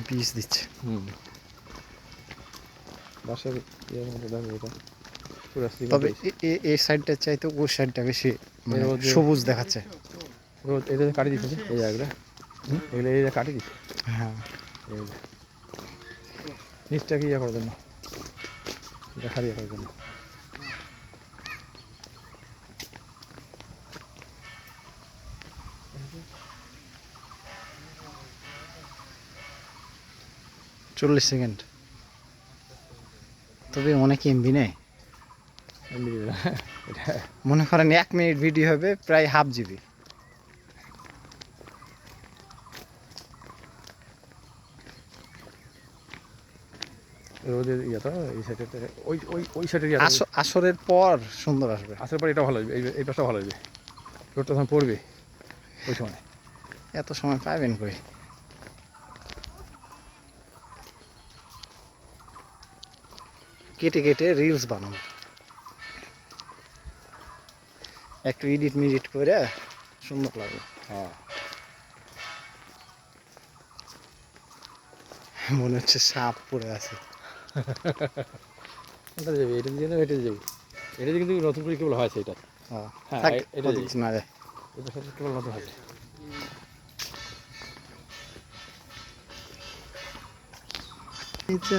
বীজ দিচ্ছে। বাঁশের ইয়ের মধ্যে দেখো এটা পুরো তবে এই সাইডটা চাইতে ওই সাইডটা বেশি মানে সবুজ দেখাচ্ছে। রোদ এটা কাটি দিচ্ছে এই জায়গাগুলো, এগুলো এই কাটি দিচ্ছে। হ্যাঁ, নিচটাকে ইয়ে করার জন্য, দেখা দিয়ে করার জন্য। চল্লিশ সেকেন্ড, তবে অনেক এমবি নেই। মনে করেন 1 মিনিট ভিডিও হবে প্রায় হাফ জিবি। রোদের ইয়েটা এই সাইডের, ওই সাইডের আসরের পর সুন্দর আসবে। আসরের পর এটা ভালো হবে, এই পাশটা ভালো হবে। রোদটা তখন পড়বে ওই সময়। এত সময় পাবেন কই? কেটে কেটে রিলস বানাবো, একটু এডিট মিডিট করে সুন্দর লাগবে। হ্যাঁ, মনে হচ্ছে সাপ পড়ে আছে। এটা যাবে, এটা দিয়ে না, এটা যাবে। এটা দিয়ে কিন্তু নতুন করে কেবল হয়েছে এটা। হ্যাঁ, এটা না রে, এটা সাথে কেবল নতুন হয়েছে। এই যে